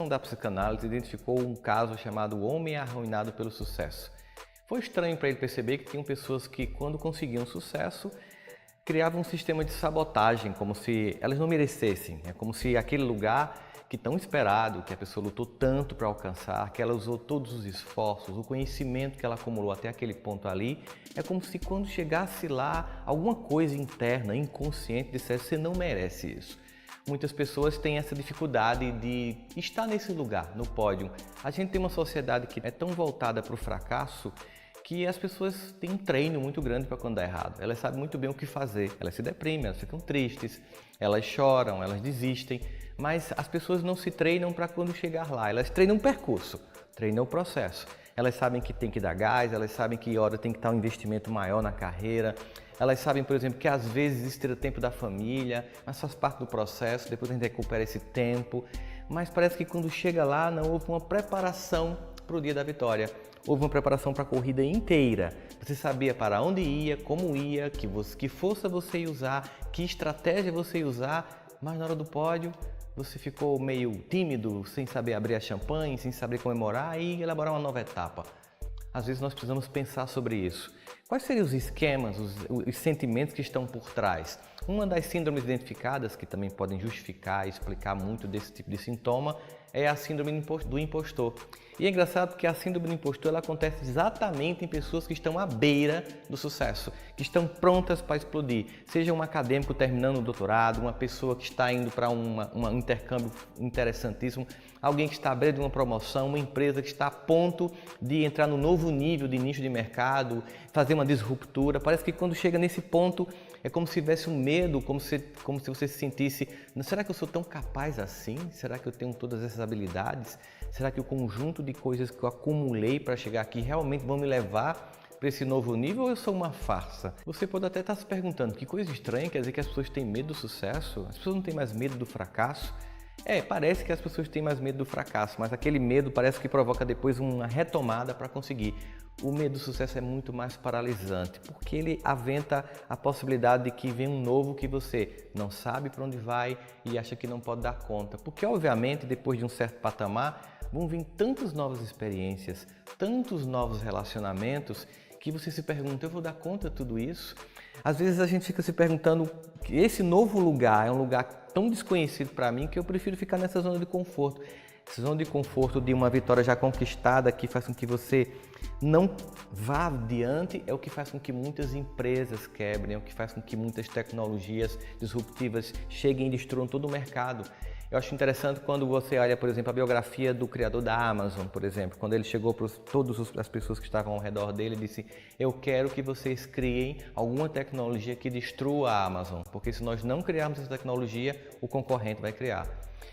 Da psicanálise identificou um caso chamado Homem Arruinado pelo Sucesso. Foi estranho para ele perceber que tinham pessoas que, quando conseguiam sucesso, criavam um sistema de sabotagem, como se elas não merecessem. É como se aquele lugar que tão esperado, que a pessoa lutou tanto para alcançar, que ela usou todos os esforços, o conhecimento que ela acumulou até aquele ponto ali, é como se quando chegasse lá, alguma coisa interna, inconsciente, dissesse: você não merece isso. Muitas pessoas têm essa dificuldade de estar nesse lugar, no pódio. A gente tem uma sociedade que é tão voltada para o fracasso que as pessoas têm um treino muito grande para quando dá errado. Elas sabem muito bem o que fazer, elas se deprimem, elas ficam tristes, elas choram, elas desistem, mas as pessoas não se treinam para quando chegar lá, elas treinam o percurso, treinam o processo. Elas sabem que tem que dar gás, elas sabem que hora tem que estar um investimento maior na carreira. Elas sabem, por exemplo, que às vezes existe o tempo da família, mas faz parte do processo, depois a gente recupera esse tempo. Mas parece que quando chega lá não houve uma preparação para o dia da vitória. Houve uma preparação para a corrida inteira. Você sabia para onde ia, como ia, que força você ia usar, que estratégia você ia usar, mas na hora do pódio você ficou meio tímido, sem saber abrir a champanhe, sem saber comemorar e elaborar uma nova etapa. Às vezes nós precisamos pensar sobre isso. Quais seriam os esquemas, os sentimentos que estão por trás? Uma das síndromes identificadas, que também podem justificar e explicar muito desse tipo de sintoma, é a síndrome do impostor. E é engraçado porque a síndrome do impostor ela acontece exatamente em pessoas que estão à beira do sucesso, que estão prontas para explodir. Seja um acadêmico terminando o doutorado, uma pessoa que está indo para um intercâmbio interessantíssimo, alguém que está à beira de uma promoção, uma empresa que está a ponto de entrar no novo nível de nicho de mercado, fazer uma disruptura. Parece que quando chega nesse ponto é como se tivesse um medo, como se você se sentisse: será que eu sou tão capaz assim? Será que eu tenho todas essas habilidades? Será que o conjunto de coisas que eu acumulei para chegar aqui realmente vão me levar para esse novo nível ou eu sou uma farsa? Você pode até estar se perguntando: que coisa estranha, quer dizer que as pessoas têm medo do sucesso? As pessoas não têm mais medo do fracasso? Parece que as pessoas têm mais medo do fracasso, mas aquele medo parece que provoca depois uma retomada para conseguir. O medo do sucesso é muito mais paralisante, porque ele aventa a possibilidade de que venha um novo que você não sabe para onde vai e acha que não pode dar conta. Porque, obviamente, depois de um certo patamar, vão vir tantas novas experiências, tantos novos relacionamentos, que você se pergunta: eu vou dar conta de tudo isso? Às vezes a gente fica se perguntando que esse novo lugar é um lugar tão desconhecido para mim que eu prefiro ficar nessa zona de conforto. Essa zona de conforto de uma vitória já conquistada que faz com que você não vá adiante é o que faz com que muitas empresas quebrem, é o que faz com que muitas tecnologias disruptivas cheguem e destruam todo o mercado. Eu acho interessante quando você olha, por exemplo, a biografia do criador da Amazon, por exemplo, quando ele chegou para todas as pessoas que estavam ao redor dele e disse: eu quero que vocês criem alguma tecnologia que destrua a Amazon, porque se nós não criarmos essa tecnologia, o concorrente vai criar.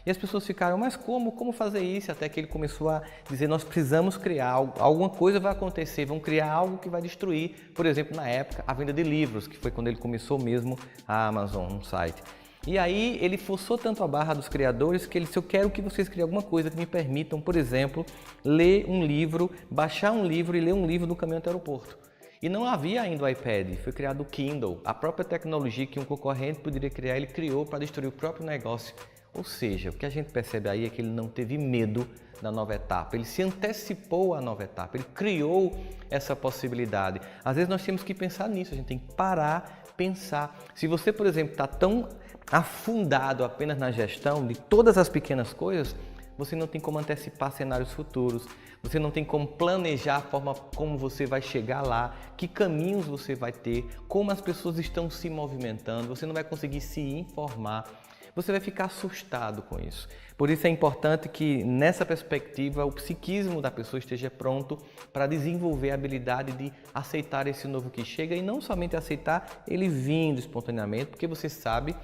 E as pessoas ficaram: mas como fazer isso? Até que ele começou a dizer: nós precisamos criar, alguma coisa vai acontecer, vamos criar algo que vai destruir, por exemplo, na época, a venda de livros, que foi quando ele começou mesmo a Amazon, um site. E aí ele forçou tanto a barra dos criadores que ele disse: eu quero que vocês criem alguma coisa que me permitam, por exemplo, ler um livro, baixar um livro e ler um livro no caminho até o aeroporto. E não havia ainda o iPad, foi criado o Kindle. A própria tecnologia que um concorrente poderia criar, ele criou para destruir o próprio negócio. Ou seja, o que a gente percebe aí é que ele não teve medo da nova etapa, ele se antecipou à nova etapa, ele criou essa possibilidade. Às vezes nós temos que pensar nisso, a gente tem que parar, pensar. Se você, por exemplo, está tão afundado apenas na gestão de todas as pequenas coisas, você não tem como antecipar cenários futuros, você não tem como planejar a forma como você vai chegar lá, que caminhos você vai ter, como as pessoas estão se movimentando, você não vai conseguir se informar, você vai ficar assustado com isso. Por isso é importante que, nessa perspectiva, o psiquismo da pessoa esteja pronto para desenvolver a habilidade de aceitar esse novo que chega e não somente aceitar ele vindo espontaneamente, porque você sabe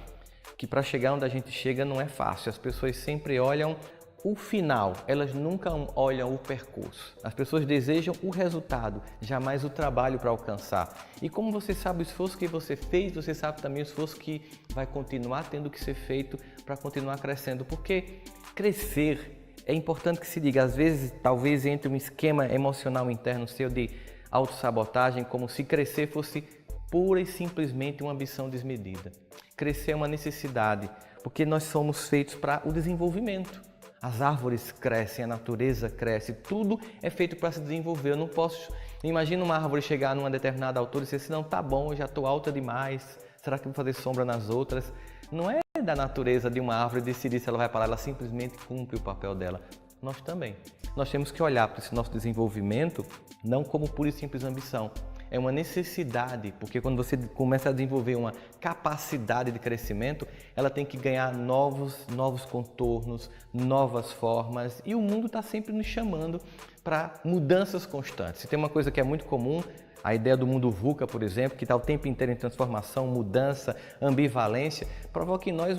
que para chegar onde a gente chega não é fácil. As pessoas sempre olham o final, elas nunca olham o percurso. As pessoas desejam o resultado, jamais o trabalho para alcançar. E como você sabe o esforço que você fez, você sabe também o esforço que vai continuar tendo que ser feito para continuar crescendo. Porque crescer, é importante que se diga, às vezes talvez entre um esquema emocional interno seu de autossabotagem, como se crescer fosse pura e simplesmente uma ambição desmedida. Crescer é uma necessidade, porque nós somos feitos para o desenvolvimento. As árvores crescem, a natureza cresce, tudo é feito para se desenvolver. Eu não posso, imagina uma árvore chegar numa determinada altura e dizer assim, não, tá bom, eu já estou alta demais, será que eu vou fazer sombra nas outras? Não é da natureza de uma árvore decidir se ela vai parar, ela simplesmente cumpre o papel dela. Nós também. Nós temos que olhar para esse nosso desenvolvimento não como pura e simples ambição. É uma necessidade, porque quando você começa a desenvolver uma capacidade de crescimento, ela tem que ganhar novos contornos, novas formas, e o mundo está sempre nos chamando para mudanças constantes. Se tem uma coisa que é muito comum, a ideia do mundo VUCA, por exemplo, que está o tempo inteiro em transformação, mudança, ambivalência, provoca em nós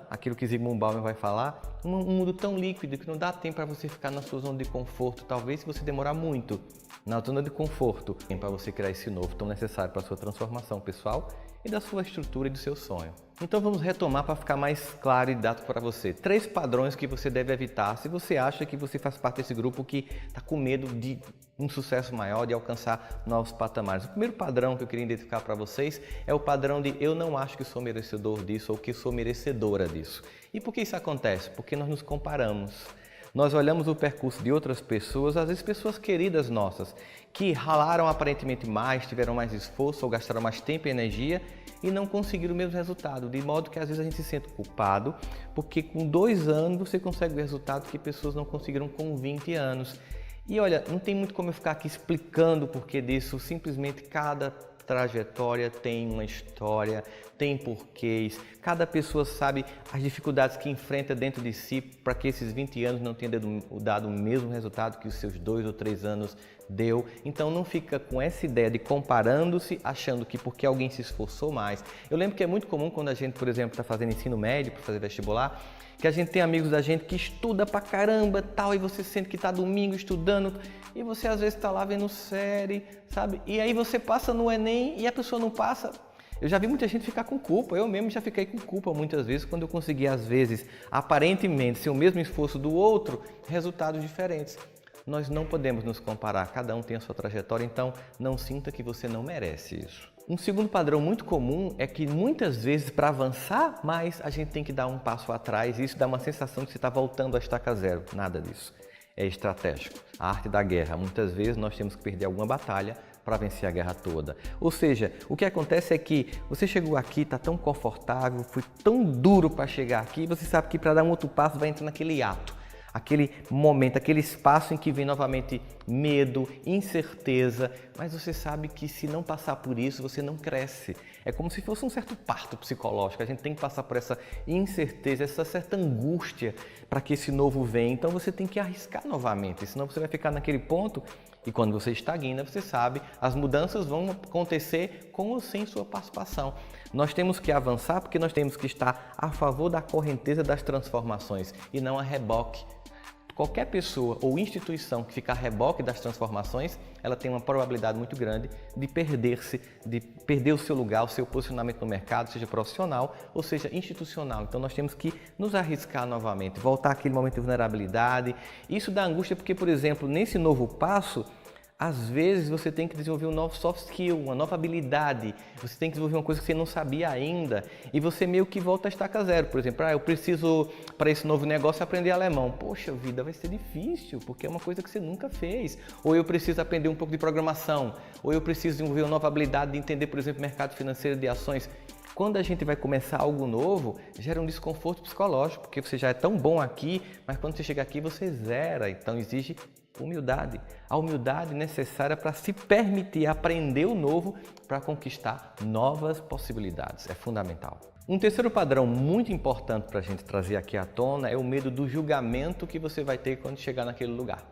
aquilo que Zygmunt Bauman vai falar, um mundo tão líquido que não dá tempo para você ficar na sua zona de conforto. Talvez se você demorar muito na zona de conforto, para você criar esse novo tão necessário para a sua transformação pessoal e da sua estrutura e do seu sonho. Então vamos retomar para ficar mais claro e didático para você. 3 padrões que você deve evitar se você acha que você faz parte desse grupo que está com medo de um sucesso maior, de alcançar novos patamares. O primeiro padrão que eu queria identificar para vocês é o padrão de eu não acho que sou merecedor disso ou que sou merecedora disso. E por que isso acontece? Porque nós nos comparamos. Nós olhamos o percurso de outras pessoas, às vezes pessoas queridas nossas, que ralaram aparentemente mais, tiveram mais esforço ou gastaram mais tempo e energia e não conseguiram o mesmo resultado, de modo que às vezes a gente se sente culpado, porque com 2 anos você consegue o resultado que pessoas não conseguiram com 20 anos. E olha, não tem muito como eu ficar aqui explicando o porquê disso, simplesmente cada trajetória tem uma história, tem porquês, cada pessoa sabe as dificuldades que enfrenta dentro de si para que esses 20 anos não tenham dado o mesmo resultado que os seus 2 ou 3 anos deu. Então não fica com essa ideia de comparando-se, achando que porque alguém se esforçou mais. Eu lembro que é muito comum quando a gente, por exemplo, está fazendo ensino médio para fazer vestibular, que a gente tem amigos da gente que estuda pra caramba tal, e você sente que está domingo estudando e você às vezes está lá vendo série, sabe? E aí você passa no Enem e a pessoa não passa. Eu já vi muita gente ficar com culpa, eu mesmo já fiquei com culpa muitas vezes quando eu consegui, às vezes, aparentemente, sem o mesmo esforço do outro, resultados diferentes. Nós não podemos nos comparar, cada um tem a sua trajetória, então não sinta que você não merece isso. Um segundo padrão muito comum é que muitas vezes para avançar mais a gente tem que dar um passo atrás e isso dá uma sensação de que você está voltando à estaca zero. Nada disso. É estratégico. A arte da guerra. Muitas vezes nós temos que perder alguma batalha para vencer a guerra toda. Ou seja, o que acontece é que você chegou aqui, está tão confortável, foi tão duro para chegar aqui, você sabe que para dar um outro passo vai entrar naquele ato. Aquele momento, aquele espaço em que vem novamente medo, incerteza, mas você sabe que se não passar por isso, você não cresce. É como se fosse um certo parto psicológico, a gente tem que passar por essa incerteza, essa certa angústia para que esse novo venha. Então você tem que arriscar novamente, senão você vai ficar naquele ponto e quando você estagna, você sabe, as mudanças vão acontecer com ou sem sua participação. Nós temos que avançar porque nós temos que estar a favor da correnteza das transformações e não a reboque. Qualquer pessoa ou instituição que ficar a reboque das transformações, ela tem uma probabilidade muito grande de perder-se, de perder o seu lugar, o seu posicionamento no mercado, seja profissional ou seja institucional. Então nós temos que nos arriscar novamente, voltar àquele momento de vulnerabilidade. Isso dá angústia porque, por exemplo, nesse novo passo, às vezes você tem que desenvolver um novo soft skill, uma nova habilidade, você tem que desenvolver uma coisa que você não sabia ainda e você meio que volta a estaca zero. Por exemplo, eu preciso para esse novo negócio aprender alemão. Poxa vida, vai ser difícil porque é uma coisa que você nunca fez. Ou eu preciso aprender um pouco de programação, ou eu preciso desenvolver uma nova habilidade de entender, por exemplo, mercado financeiro de ações. Quando a gente vai começar algo novo, gera um desconforto psicológico, porque você já é tão bom aqui, mas quando você chega aqui você zera, então exige humildade. A humildade necessária para se permitir aprender o novo para conquistar novas possibilidades. É fundamental. Um terceiro padrão muito importante para a gente trazer aqui à tona é o medo do julgamento que você vai ter quando chegar naquele lugar.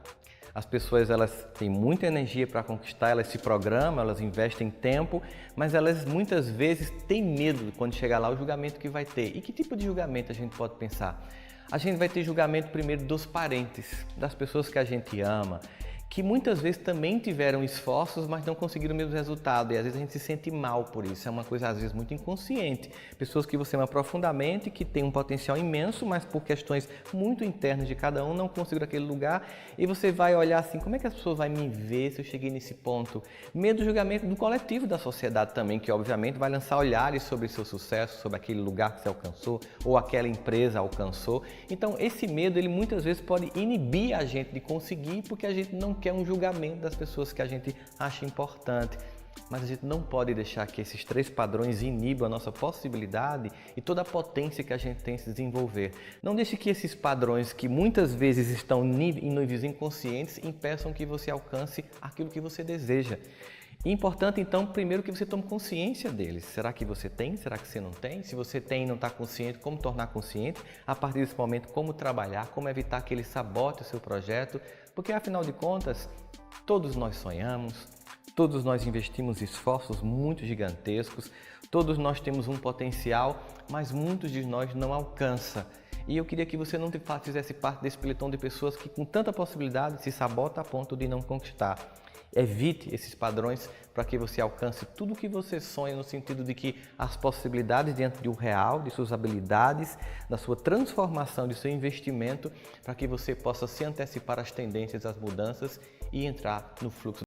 As pessoas elas têm muita energia para conquistar, elas se programam, elas investem tempo, mas elas muitas vezes têm medo quando chegar lá o julgamento que vai ter. E que tipo de julgamento a gente pode pensar? A gente vai ter julgamento primeiro dos parentes, das pessoas que a gente ama, que muitas vezes também tiveram esforços, mas não conseguiram o mesmo resultado. E às vezes a gente se sente mal por isso. É uma coisa às vezes muito inconsciente. Pessoas que você ama profundamente, que têm um potencial imenso, mas por questões muito internas de cada um não conseguiram aquele lugar. E você vai olhar assim, como é que as pessoas vão me ver se eu cheguei nesse ponto? Medo do julgamento do coletivo, da sociedade também, que obviamente vai lançar olhares sobre seu sucesso, sobre aquele lugar que você alcançou ou aquela empresa alcançou. Então esse medo, ele muitas vezes pode inibir a gente de conseguir, porque a gente não quer um julgamento das pessoas que a gente acha importante. Mas a gente não pode deixar que esses 3 padrões inibam a nossa possibilidade e toda a potência que a gente tem de se desenvolver. Não deixe que esses padrões, que muitas vezes estão em níveis inconscientes, impeçam que você alcance aquilo que você deseja. E importante, então, primeiro que você tome consciência deles. Será que você tem? Será que você não tem? Se você tem e não está consciente, como tornar consciente? A partir desse momento, como trabalhar, como evitar que ele sabote o seu projeto? Porque, afinal de contas, todos nós sonhamos, todos nós investimos esforços muito gigantescos, todos nós temos um potencial, mas muitos de nós não alcançam. E eu queria que você não fizesse parte desse pelotão de pessoas que, com tanta possibilidade, se sabota a ponto de não conquistar. Evite esses padrões para que você alcance tudo o que você sonha, no sentido de que as possibilidades diante do real, de suas habilidades, da sua transformação, de seu investimento, para que você possa se antecipar às tendências, às mudanças e entrar no fluxo